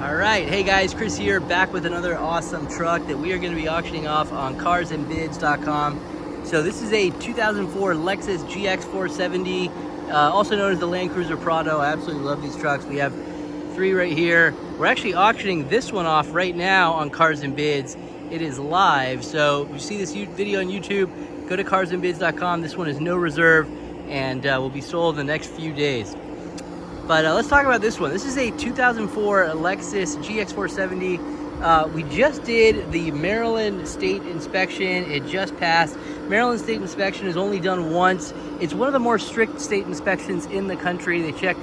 All right, hey guys, Chris here, back with another awesome truck that we are going to be auctioning off on carsandbids.com. So this is a 2004 Lexus GX470, also known as the Land Cruiser Prado. I absolutely love these trucks. We have three right here. We're actually auctioning this one off right now on Cars and Bids. It is live, so if you see this video on YouTube, go to carsandbids.com. This one is no reserve and will be sold in the next few days. But let's talk about this one. This is a 2004 Lexus GX470. We just did the Maryland State Inspection. It just passed. Maryland State Inspection is only done once. It's one of the more strict state inspections in the country. They check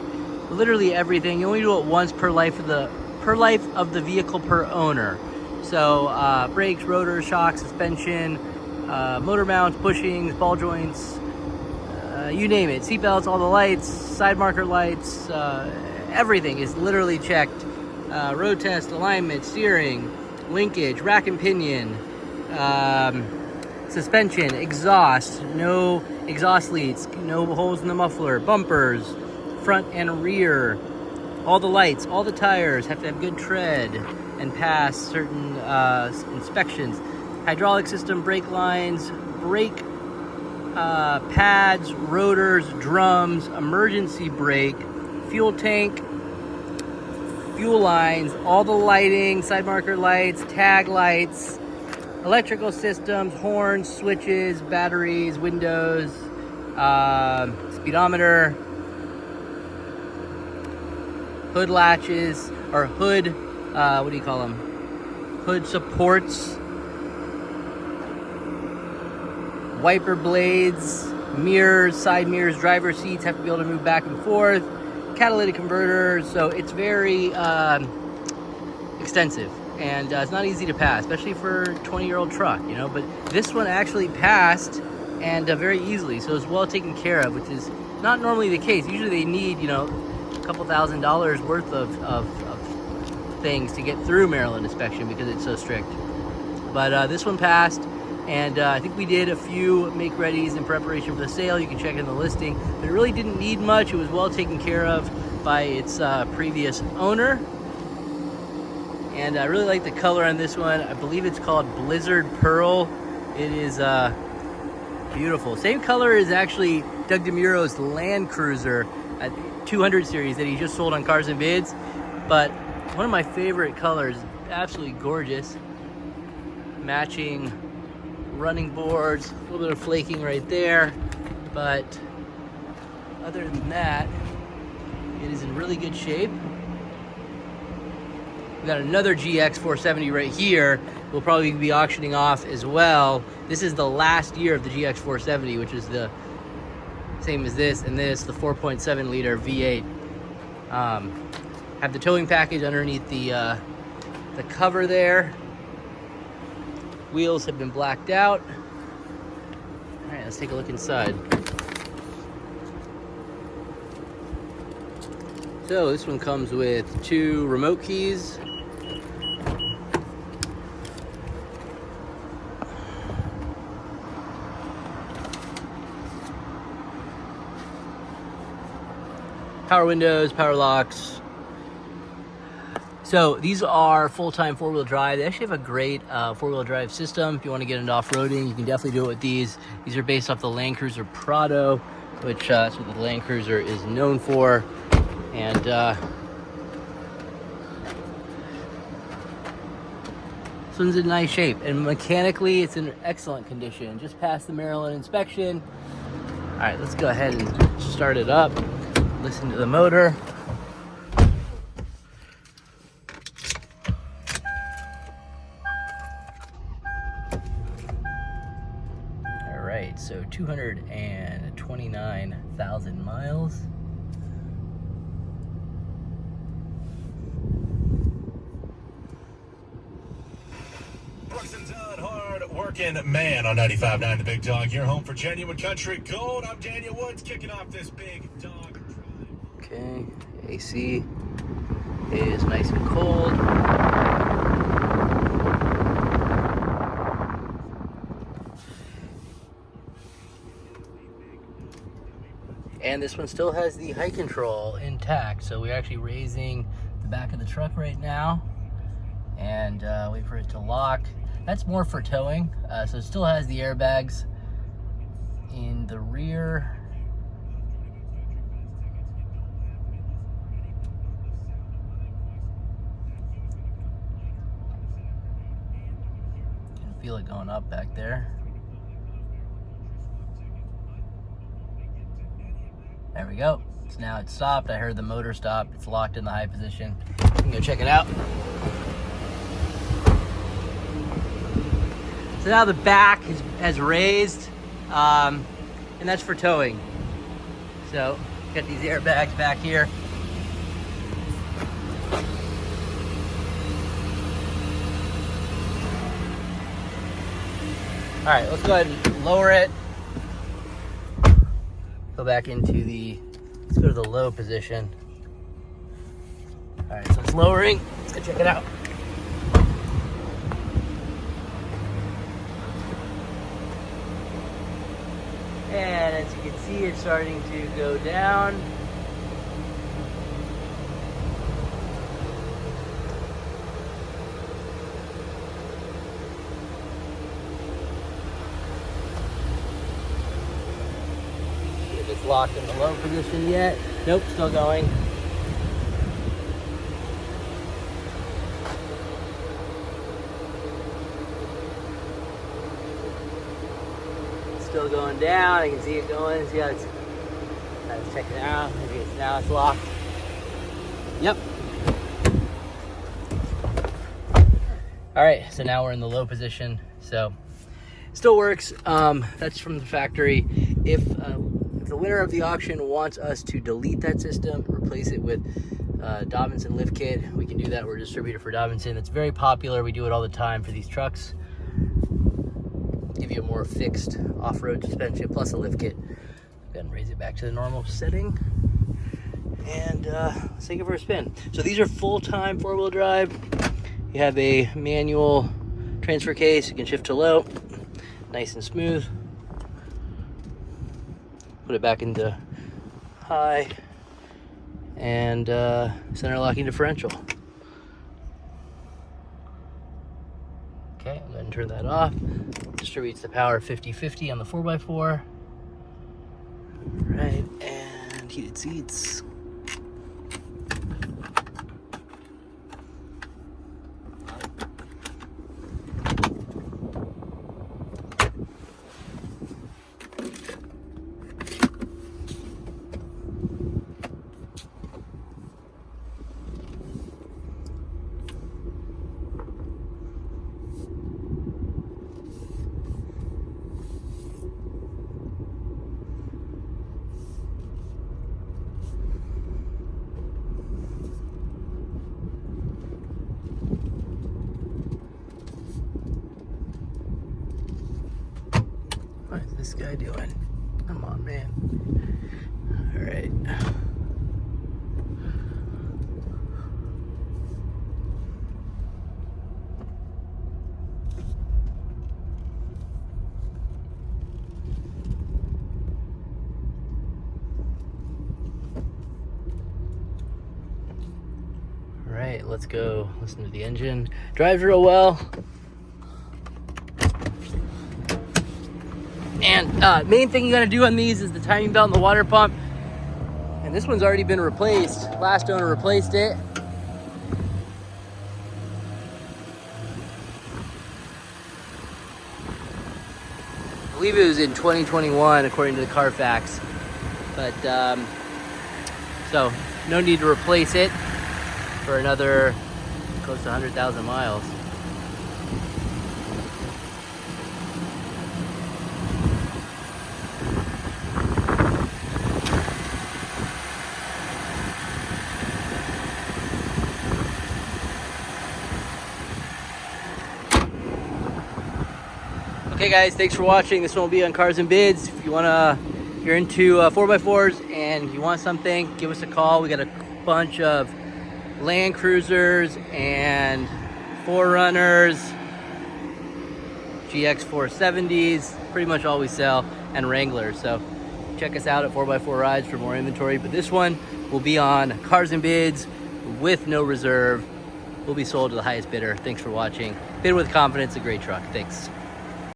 literally everything. You only do it once per life of the vehicle per owner. So brakes, rotors, shocks, suspension, motor mounts, bushings, ball joints, you name it, seatbelts, all the lights, side marker lights, everything is literally checked. Road test, alignment, steering, linkage, rack and pinion, suspension, exhaust, no exhaust leads, no holes in the muffler, bumpers, front and rear, all the lights, all the tires have to have good tread and pass certain inspections. Hydraulic system, brake lines, brake pads, rotors, drums, emergency brake, fuel tank, fuel lines, all the lighting, side marker lights, tag lights, electrical systems, horns, switches, batteries, windows, speedometer, hood latches, or hood, what do you call them? Hood supports, wiper blades, mirrors, side mirrors, driver seats have to be able to move back and forth, catalytic converters. So it's very extensive, and it's not easy to pass, especially for a 20-year-old truck, you know. But this one actually passed, and very easily, so it's well taken care of, which is not normally the case. Usually they need, you know, a couple $1,000s worth of things to get through Maryland inspection because it's so strict. But this one passed. And I think we did a few make-readies in preparation for the sale. You can check in the listing. But it really didn't need much. It was well taken care of by its previous owner. And I really like the color on this one. I believe it's called Blizzard Pearl. It is beautiful. Same color as actually Doug DeMuro's Land Cruiser at 200 series that he just sold on Cars and Bids. But one of my favorite colors, absolutely gorgeous. Matching running boards, a little bit of flaking right there, but other than that, it is in really good shape. We got another GX470 right here. We'll probably be auctioning off as well. This is the last year of the GX470, which is the same as this and this, the 4.7 liter V8. Have the towing package underneath the cover there. Wheels have been blacked out. All right, let's take a look inside. So this one comes with 2 remote keys. Power windows, power locks. So these are full-time four-wheel drive. They actually have a great four-wheel drive system. If you want to get into off-roading, you can definitely do it with these. These are based off the Land Cruiser Prado, which that's what the Land Cruiser is known for. And this one's in nice shape. And mechanically, it's in excellent condition. Just passed the Maryland inspection. All right, let's go ahead and start it up. Listen to the motor. So 229,000 miles. Brooks and Dunn, hard working man on 95.9 The Big Dog. Your home for genuine country gold. I'm Daniel Woods, kicking off this Big Dog Drive. Okay, AC is nice and cold. And this one still has the height control intact, so we're actually raising the back of the truck right now and wait for it to lock. That's more for towing, so it still has the airbags in the rear. Can feel it going up back there. There we go. So now it's stopped. I heard the motor stop. It's locked in the high position. You can go check it out. So now the back has raised, and that's for towing. So got these airbags back here. All right, let's go ahead and lower it. Go back into let's go to the low position. All right, so it's lowering. Let's go check it out. And as you can see, it's starting to go down. If it's locked in the low position yet. Nope, still going. Still going down. I can see it going. See how it's. Let's check it out. Maybe now it's locked. Yep. All right. So now we're in the low position. So still works. That's from the factory. If the winner of the auction wants us to delete that system, replace it with Dobinson lift kit, we can do that. We're a distributor for Dobinson. It's very popular. We do it all the time for these trucks. Give you a more fixed off-road suspension plus a lift kit. Go ahead and raise it back to the normal setting. And let's take it for a spin. So these are full-time four-wheel drive. You have a manual transfer case. You can shift to low. Nice and smooth. Put it back into high. And center locking differential. Okay, I'm going to turn that off. Distributes the power 50-50 on the 4x4. Right, and heated seats. What is this guy doing? Come on, man. All right. All right, let's go listen to the engine. Drives real well. And main thing you gotta do on these is the timing belt and the water pump. And this one's already been replaced. Last owner replaced it. I believe it was in 2021 according to the Carfax. But, so no need to replace it for another close to 100,000 miles. Okay guys, thanks for watching. This one will be on Cars and Bids. If you're into 4x4s and you want something, give us a call. We got a bunch of Land Cruisers and 4Runners, GX470s, pretty much all we sell, and Wranglers. So check us out at 4x4 Rides for more inventory. But this one will be on Cars and Bids. with no reserve. Will be sold to the highest bidder. Thanks for watching. Bid with confidence, a great truck. Thanks.